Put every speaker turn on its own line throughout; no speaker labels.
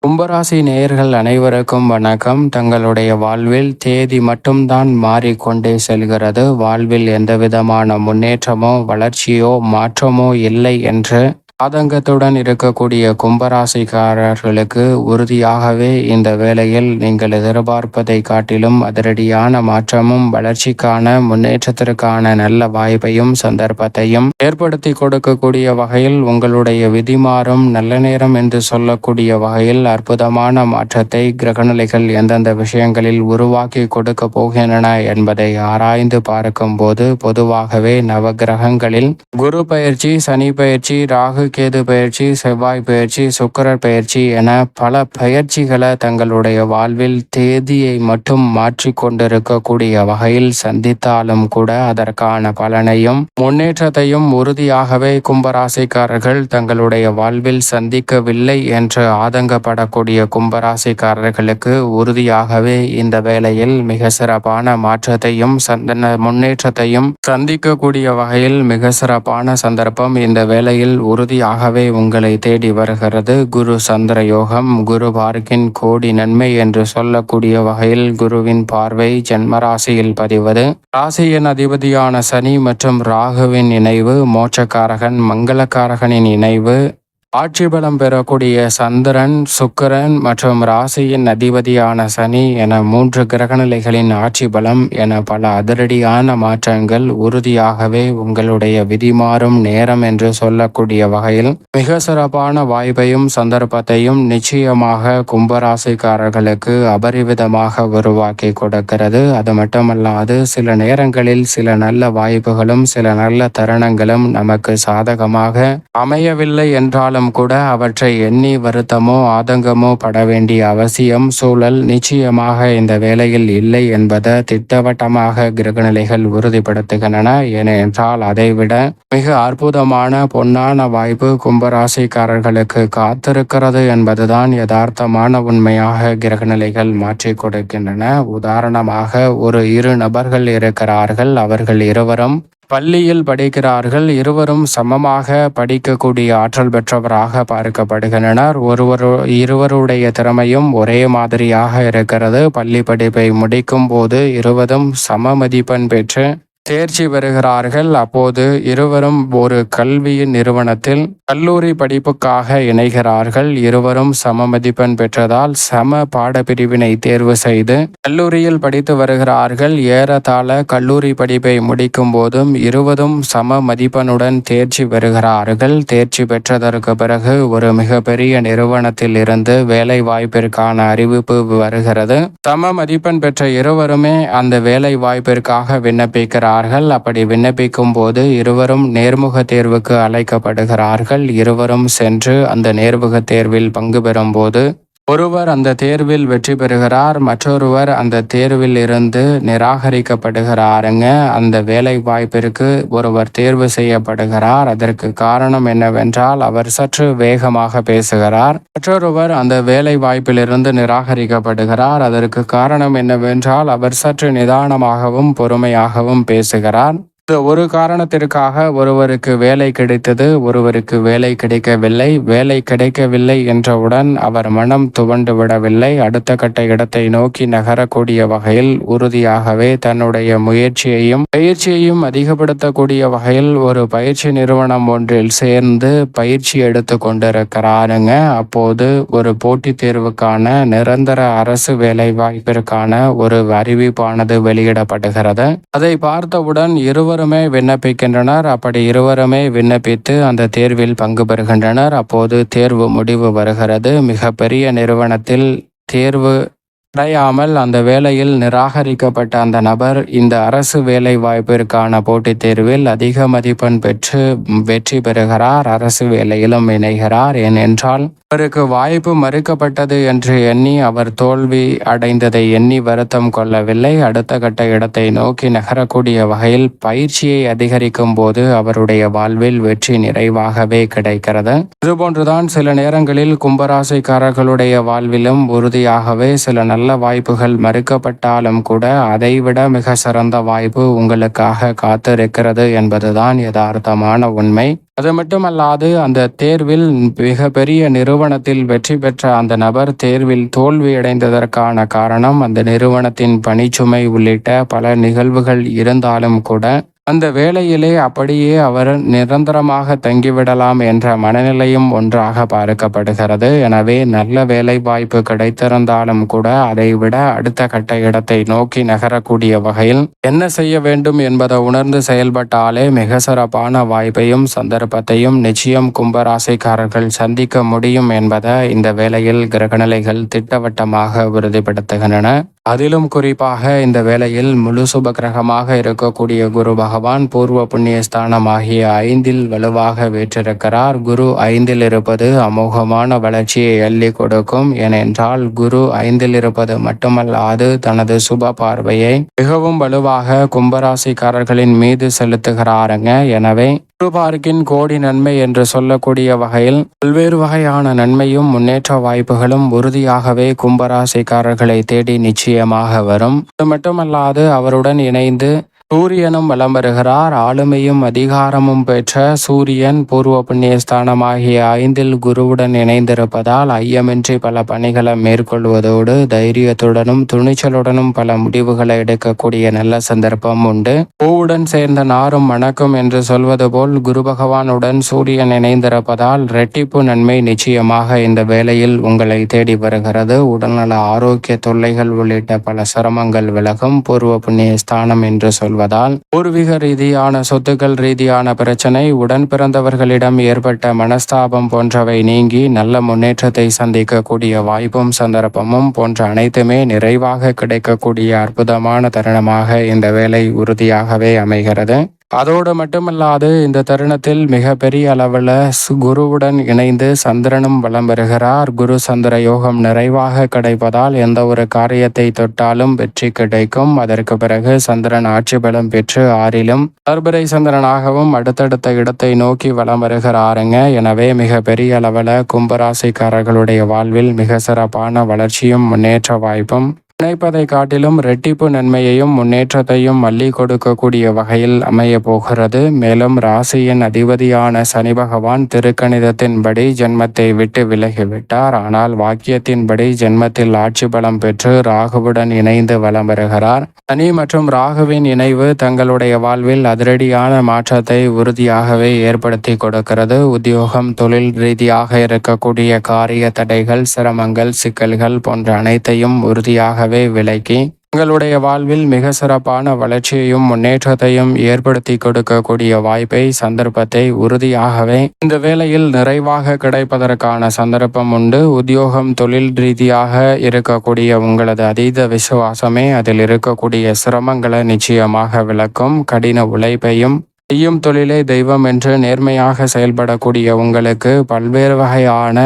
கும்பராசி நேயர்கள் அனைவருக்கும் வணக்கம். தங்களுடைய வாழ்வில் தேதி மட்டும்தான் மாறிக்கொண்டே செல்கிறது. வாழ்வில் எந்தவிதமான முன்னேற்றமோ வளர்ச்சியோ மாற்றமோ இல்லை என்று ஆதங்கத்துடன் இருக்கக்கூடிய கும்பராசிக்காரர்களுக்கு உறுதியாகவே இந்த வேளையில் நீங்கள் எதிர்பார்ப்பதை காட்டிலும் அதிரடியான மாற்றமும் வளர்ச்சிக்கான முன்னேற்றத்திற்கான நல்ல வாய்ப்பையும் சந்தர்ப்பத்தையும் ஏற்படுத்தி கொடுக்கக்கூடிய வகையில் உங்களுடைய விதிமாறும் நல்ல நேரம் என்று சொல்லக்கூடிய வகையில் அற்புதமான மாற்றத்தை கிரகநிலைகள் எந்தெந்த விஷயங்களில் உருவாக்கி கொடுக்க போகின்றன என்பதை ஆராய்ந்து பார்க்கும் போது பொதுவாகவே நவ கிரகங்களில் குரு பயிற்சி, சனி பயிற்சி, ராகு கேது பயிற்சி, செவ்வாய் பயிற்சி, சுக்கிரர் பயிற்சி என பல பயிற்சிகளை தங்களுடைய வாழ்வில் தேதியை மட்டும் மாற்றிக்கொண்டிருக்கக்கூடிய வகையில் சந்தித்தாலும் கூட அதற்கான பலனையும் முன்னேற்றத்தையும் உறுதியாகவே கும்பராசிக்காரர்கள் தங்களுடைய வாழ்வில் சந்திக்கவில்லை என்று ஆதங்கப்படக்கூடிய கும்பராசிக்காரர்களுக்கு உறுதியாகவே இந்த வேளையில் மிக சிறப்பான மாற்றத்தையும் முன்னேற்றத்தையும் சந்திக்கக்கூடிய வகையில் மிக சிறப்பான சந்தர்ப்பம் இந்த வேளையில் உறுதியாகவே உங்களை தேடி வருகிறது. குரு சந்திர யோகம், குரு பார்க்கின் கோடி நன்மை என்று சொல்லக்கூடிய வகையில் குருவின் பார்வை ஜென்மராசியில் பதிவது, ராசியின் அதிபதியான சனி மற்றும் ராகுவின் இணைவு, மோட்சக்காரகன் மங்களக்காரகனின் இணைவு, ஆட்சி பலம் பெறக்கூடிய சந்திரன், சுக்கிரன் மற்றும் ராசியின் அதிபதியான சனி என 3 கிரகநிலைகளின் ஆட்சி பலம் என பல அதிரடியான மாற்றங்கள் உறுதியாகவே உங்களுடைய விதிமாறும் நேரம் என்று சொல்லக்கூடிய வகையில் மிக சிறப்பான வாய்ப்பையும் சந்தர்ப்பத்தையும் நிச்சயமாக கும்பராசிக்காரர்களுக்கு அபரிவிதமாக உருவாக்கி கொடுக்கிறது. அது மட்டுமல்லாது சில நேரங்களில் சில நல்ல வாய்ப்புகளும் சில நல்ல தருணங்களும் நமக்கு சாதகமாக அமையவில்லை என்றாலும் கூட அவற்றை எண்ணி வருத்தமோ ஆதங்கமோ பட வேண்டிய அவசியம் சூழல் நிச்சயமாக இந்த வேளையில் இல்லை என்பதை திட்டவட்டமாக கிரகநிலைகள் உறுதிப்படுத்துகின்றன. ஏனென்றால் அதைவிட மிக அற்புதமான பொன்னான வாய்ப்பு கும்பராசிக்காரர்களுக்கு காத்திருக்கிறது என்பதுதான் யதார்த்தமான உண்மையாக கிரகநிலைகள் மாற்றி கொடுக்கின்றன. உதாரணமாக ஒரு 2 நபர்கள் இருக்கிறார்கள். அவர்கள் இருவரும் பள்ளியில் படிக்கிறார்கள். இருவரும் சமமாக படிக்கக்கூடிய ஆற்றல் பெற்றவராக பார்க்கப்படுகின்றனர். இருவருடைய திறமையும் ஒரே மாதிரியாக இருக்கிறது. பள்ளி படிப்பை முடிக்கும் போது இருவரும் சம மதிப்பெண் பெற்று தேர்ச்சி பெறுகிறார்கள். அப்போது இருவரும் ஒரு கல்வியின் நிறுவனத்தில் கல்லூரி படிப்புக்காக இணைகிறார்கள். இருவரும் சம மதிப்பெண் பெற்றதால் சம பாடப்பிரிவினை தேர்வு செய்து கல்லூரியில் படித்து வருகிறார்கள். ஏறத்தாழ கல்லூரி படிப்பை முடிக்கும் போதும் இருவரும் சம மதிப்பெண்ணுடன் தேர்ச்சி பெறுகிறார்கள். தேர்ச்சி பெற்றதற்கு பிறகு ஒரு மிகப்பெரிய நிறுவனத்தில் இருந்து வேலை வாய்ப்பிற்கான அறிவிப்பு வருகிறது. சம மதிப்பெண் பெற்ற இருவருமே அந்த வேலை வாய்ப்பிற்காக விண்ணப்பிக்கிறார்கள். அப்படி விண்ணப்பிக்கும் போது இருவரும் நேர்முக தேர்வுக்கு அழைக்கப்படுகிறார்கள். இருவரும் சென்று அந்த நேர்முக தேர்வில் பங்கு பெறும் போது ஒருவர் அந்த தேர்வில் வெற்றி பெறுகிறார், மற்றொருவர் அந்த தேர்வில் இருந்து நிராகரிக்கப்படுகிறாருங்க. அந்த வேலை வாய்ப்பிற்கு ஒருவர் தேர்வு செய்யப்படுகிறார். அதற்கு காரணம் என்னவென்றால் அவர் சற்று வேகமாக பேசுகிறார். மற்றொருவர் அந்த வேலை வாய்ப்பிலிருந்து நிராகரிக்கப்படுகிறார். அதற்கு காரணம் என்னவென்றால் அவர் சற்று நிதானமாகவும் பொறுமையாகவும் பேசுகிறார். ஒரு காரணத்திற்காக ஒருவருக்கு வேலை கிடைத்தது, ஒருவருக்கு வேலை கிடைக்கவில்லை. வேலை கிடைக்கவில்லை என்றவுடன் அவர் மனம் துவண்டு விடவில்லை. அடுத்த கட்ட இடத்தை நோக்கி நகரக்கூடிய வகையில் உறுதியாகவே தன்னுடைய பயிற்சியையும் அதிகப்படுத்தக்கூடிய வகையில் ஒரு பயிற்சி நிறுவனம் ஒன்றில் சேர்ந்து பயிற்சி எடுத்து கொண்டிருக்கிறாருங்க. அப்போது ஒரு போட்டித் தேர்வுக்கான நிரந்தர அரசு வேலை வாய்ப்பிற்கான ஒரு அறிவிப்பானது வெளியிடப்படுகிறது. அதை பார்த்தவுடன் இருவருமே விண்ணப்பிக்கின்றனர். அப்படி இருவருமே விண்ணப்பித்து அந்த தேர்வில் பங்கு பெறுகின்றனர். அப்போது தேர்வு முடிவு வருகிறது. மிகப்பெரிய நிறுவனத்தில் தேர்வு அடையாமல் அந்த வேலையில் நிராகரிக்கப்பட்ட அந்த நபர் இந்த அரசு வேலை வாய்ப்பிற்கான போட்டித் தேர்வில் அதிக மதிப்பெண் பெற்று வெற்றி பெறுகிறார். அரசு வேலையிலும் இணைகிறார். ஏனென்றால் அவருக்கு வாய்ப்பு மறுக்கப்பட்டது என்று எண்ணி அவர் தோல்வி அடைந்ததை எண்ணி வருத்தம் கொள்ளவில்லை. அடுத்த கட்ட இடத்தை நோக்கி நகரக்கூடிய வகையில் பயிற்சியை அதிகரிக்கும் போது அவருடைய வாழ்வில் வெற்றி நிறைவாகவே கிடைக்கிறது. இதுபோன்றுதான் சில நேரங்களில் கும்பராசிக்காரர்களுடைய வாழ்விலும் உறுதியாகவே சில நல்ல வாய்ப்புகள் மறுக்கப்பட்டாலும் கூட அதைவிட மிக சிறந்த வாய்ப்பு உங்களுக்காக காத்திருக்கிறது என்பதுதான் யதார்த்தமான உண்மை. அது மட்டுமல்லாது அந்த தேர்வில் மிகப்பெரிய நிறுவனத்தில் வெற்றி பெற்ற அந்த நபர் தேர்வில் தோல்வியடைந்ததற்கான காரணம் அந்த நிறுவனத்தின் பணிச்சுமை உள்ளிட்ட பல நிகழ்வுகள் இருந்தாலும் கூட அந்த வேலையிலே அப்படியே அவர் நிரந்தரமாக தங்கிவிடலாம் என்ற மனநிலையும் ஒன்றாக பார்க்கப்படுகிறது. எனவே நல்ல வேலை வாய்ப்பு கிடைத்திருந்தாலும் கூட அதைவிட அடுத்த கட்ட இடத்தை நோக்கி நகரக்கூடிய வகையில் என்ன செய்ய வேண்டும் என்பதை உணர்ந்து செயல்பட்டாலே மிக சிறப்பான வாய்ப்பையும் சந்தர்ப்பத்தையும் நிச்சயம் கும்பராசிக்காரர்கள் சந்திக்க முடியும் என்பதை இந்த வேளையில் கிரகநிலைகள் திட்டவட்டமாக உறுதிப்படுத்துகின்றன. அதிலும் குறிப்பாக இந்த வேளையில் முழு சுப கிரகமாக இருக்கக்கூடிய குரு பகவான் பூர்வ புண்ணிய ஸ்தானம் ஆகிய 5ல் வலுவாக வீற்றிருக்கிறார். குரு 5ல் இருப்பது அமோகமான வளர்ச்சியை அள்ளி கொடுக்கும். ஏனென்றால் குரு 5ல் இருப்பது மட்டுமல்லாது தனது சுப பார்வையை மிகவும் வலுவாக கும்பராசிக்காரர்களின் மீது செலுத்துகிறாருங்க. எனவே குரு பார்க்கின் கோடி நன்மை என்று சொல்லக்கூடிய வகையில் பல்வேறு வகையான நன்மையும் முன்னேற்ற வாய்ப்புகளும் உறுதியாகவே கும்பராசிக்காரர்களை தேடி நிச்சயமாக வரும். அது மட்டுமல்லாது அவருடன் இணைந்து சூரியனும் வலம் வருகிறார். ஆளுமையும் அதிகாரமும் பெற்ற சூரியன் பூர்வ புண்ணிய ஸ்தானமாகிய 5ல் குருவுடன் இணைந்திருப்பதால் ஐயமின்றி பல பணிகளை மேற்கொள்வதோடு தைரியத்துடனும் துணிச்சலுடனும் பல முடிவுகளை எடுக்கக்கூடிய நல்ல சந்தர்ப்பம் உண்டு. பூவுடன் சேர்ந்த நாரும் மணக்கும் என்று சொல்வது போல் குரு பகவானுடன் சூரியன் இணைந்திருப்பதால் இரட்டிப்பு நன்மை நிச்சயமாக இந்த வேளையில் உங்களை தேடி வருகிறது. உடல்நல ஆரோக்கிய தொல்லைகள் உள்ளிட்ட பல சிரமங்கள் விலகும். பூர்வ புண்ணிய ஸ்தானம் என்று சொல்வது பூர்வீக ரீதியான சொத்துக்கள் ரீதியான பிரச்சனை, உடன் பிறந்தவர்களிடம் ஏற்பட்ட மனஸ்தாபம் போன்றவை நீங்கி நல்ல முன்னேற்றத்தை சந்திக்கக்கூடிய வாய்ப்பும் சந்தர்ப்பமும் போன்ற அனைத்துமே நிறைவாக கிடைக்கக்கூடிய அற்புதமான தருணமாக இந்த வேலை உறுதியாகவே அமைகிறது. அதோடு மட்டுமல்லாது இந்த தருணத்தில் மிக பெரிய அளவில் குருவுடன் இணைந்து சந்திரனும் வலம் வருகிறார். குரு சந்திர யோகம் நிறைவாக கிடைப்பதால் எந்த ஒரு காரியத்தை தொட்டாலும் வெற்றி கிடைக்கும். அதற்கு பிறகு சந்திரன் ஆட்சி பலம் பெற்று 6லும் வளர்பிறை சந்திரனாகவும் அடுத்தடுத்த இடத்தை நோக்கி வலம் வருகிறாருங்க. எனவே மிக பெரிய அளவில் கும்பராசிக்காரர்களுடைய வாழ்வில் மிக சிறப்பான வளர்ச்சியும் முன்னேற்ற வாய்ப்பும் நினைப்பதை காட்டிலும் இரட்டிப்பு நன்மையையும் முன்னேற்றத்தையும் அள்ளி கொடுக்கக்கூடிய வகையில் அமைய போகிறது. மேலும் ராசியின் அதிபதியான சனி பகவான் திருக்கணிதத்தின்படி ஜென்மத்தை விட்டு விலகிவிட்டார். ஆனால் வாக்கியத்தின்படி ஜென்மத்தில் ஆட்சி பலம் பெற்று ராகுவுடன் இணைந்து வலம் வருகிறார். சனி மற்றும் ராகுவின் இணைவு தங்களுடைய வாழ்வில் அதிரடியான மாற்றத்தை உறுதியாகவே ஏற்படுத்தி கொடுக்கிறது. உத்தியோகம், தொழில் ரீதியாக இருக்கக்கூடிய காரிய தடைகள், சிரமங்கள், சிக்கல்கள் போன்ற அனைத்தையும் உறுதியாக விலக்கி உங்களுடைய வாழ்வில் மிக சிறப்பான வளர்ச்சியையும் முன்னேற்றத்தையும் ஏற்படுத்தி கொடுக்கக்கூடிய வாய்ப்பை சந்தர்ப்பத்தை உறுதியாகவே இந்த வேளையில் நிறைவாக கிடைப்பதற்கான சந்தர்ப்பம் உண்டு. உத்தியோகம், தொழில் ரீதியாக இருக்கக்கூடிய உங்களது அதீத விசுவாசமே அதில் இருக்கக்கூடிய சிரமங்களை நிச்சயமாக விளக்கும். கடின உழைப்பையும் செய்யும் தொழிலே தெய்வம் என்று நேர்மையாக செயல்படக்கூடிய உங்களுக்கு பல்வேறு வகையான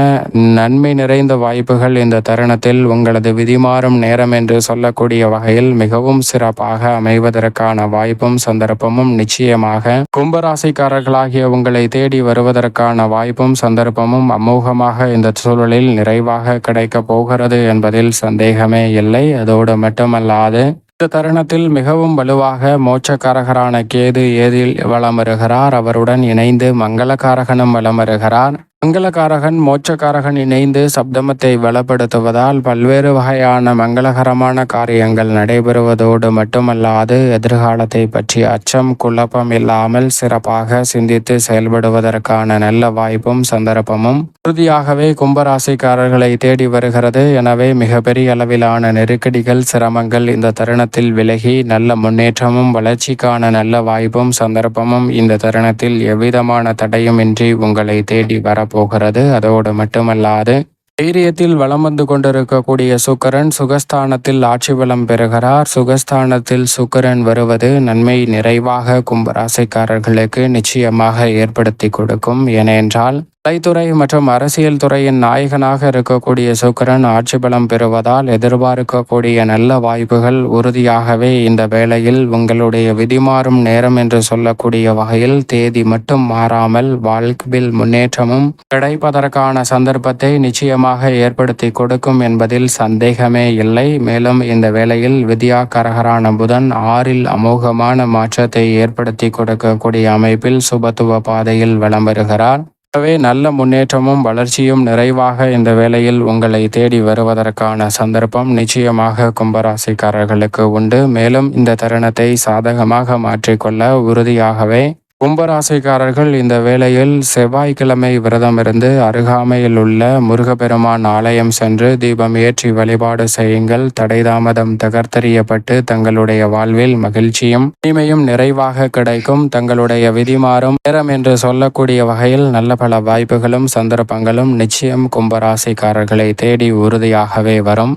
நன்மை நிறைந்த வாய்ப்புகள் இந்த தருணத்தில் உங்களது விதிமாறும் நேரம் என்று சொல்லக்கூடிய வகையில் மிகவும் சிறப்பாக அமைவதற்கான வாய்ப்பும் சந்தர்ப்பமும் நிச்சயமாக கும்பராசிக்காரர்களாகிய உங்களை தேடி வருவதற்கான வாய்ப்பும் சந்தர்ப்பமும் அமோகமாக இந்த சூழலில் நிறைவாக கிடைக்கப் போகிறது என்பதில் சந்தேகமே இல்லை. அதோடு மட்டுமல்லாது இந்த தருணத்தில் மிகவும் வலுவாக மோட்சக்காரகரான கேது 7ல் வலம் வருகிறார். அவருடன் இணைந்து மங்களகாரகனும் வலம் வருகிறார். மங்களகாரகன் மோட்சக்காரகன் இணைந்து சப்தமத்தை பலப்படுத்துவதால் பல்வேறு வகையான மங்களகரமான காரியங்கள் நடைபெறுவதோடு மட்டுமல்லாது எதிர்காலத்தை பற்றி அச்சம் குழப்பம் இல்லாமல் சிறப்பாக சிந்தித்து செயல்படுவதற்கான நல்ல வாய்ப்பும் சந்தர்ப்பமும் உறுதியாகவே கும்பராசிக்காரர்களை தேடி வருகிறது. எனவே மிகப்பெரிய அளவிலான நெருக்கடிகள், சிரமங்கள் இந்த தருணத்தில் விலகி நல்ல முன்னேற்றமும் வளர்ச்சிக்கான நல்ல வாய்ப்பும் சந்தர்ப்பமும் இந்த தருணத்தில் எவ்விதமான தடையுமின்றி உங்களை தேடி வரப்போகிறது. அதோடு மட்டுமல்லாது தைரியத்தில் வலம் வந்து கொண்டிருக்கக்கூடிய சுக்கிரன் சுகஸ்தானத்தில் ஆட்சி பலம் பெறுகிறார். சுகஸ்தானத்தில் சுக்கிரன் வருவது நன்மை நிறைவாக கும்பராசிக்காரர்களுக்கு நிச்சயமாக ஏற்படுத்தி கொடுக்கும். ஏனென்றால் கலைத்துறை மற்றும் அரசியல் துறையின் நாயகனாக இருக்கக்கூடிய சுக்கிரன் ஆட்சி பலம் பெறுவதால் எதிர்பார்க்கக்கூடிய நல்ல வாய்ப்புகள் உறுதியாகவே இந்த வேளையில் உங்களுடைய விதிமாறும் நேரம் என்று சொல்லக்கூடிய வகையில் தேதி மட்டும் மாறாமல் வாழ்வில் முன்னேற்றமும் கிடைப்பதற்கான சந்தர்ப்பத்தை நிச்சயமாக ஏற்படுத்தி கொடுக்கும் என்பதில் சந்தேகமே இல்லை. மேலும் இந்த வேளையில் வித்யாகாரகரான புதன் 6ல் அமோகமான மாற்றத்தை ஏற்படுத்தி கொடுக்கக்கூடிய அமைப்பில் சுபத்துவ பாதையில் வலம் வருகிறார். எனவே நல்ல முன்னேற்றமும் வளர்ச்சியும் நிறைவாக இந்த வேளையில் உங்களை தேடி வருவதற்கான சந்தர்ப்பம் நிச்சயமாக கும்பராசிக்காரர்களுக்கு உண்டு. மேலும் இந்த தருணத்தை சாதகமாக மாற்றிக்கொள்ள உறுதியாகவே கும்பராசிக்காரர்கள் இந்த வேளையில் செவ்வாய்க்கிழமை விரதம் இருந்து அருகாமையில் உள்ள முருகப்பெருமான் ஆலயம் சென்று தீபம் ஏற்றி வழிபாடு செய்யுங்கள். தடைதாமதம் தகர்த்தெறியப்பட்டு தங்களுடைய வாழ்வில் மகிழ்ச்சியும் இனிமையும் நிறைவாக கிடைக்கும். தங்களுடைய விதிமாறும் நேரம் என்று சொல்லக்கூடிய வகையில் நல்ல பல வாய்ப்புகளும் சந்தர்ப்பங்களும் நிச்சயம் கும்பராசிக்காரர்களை தேடி உறுதியாகவே வரும்.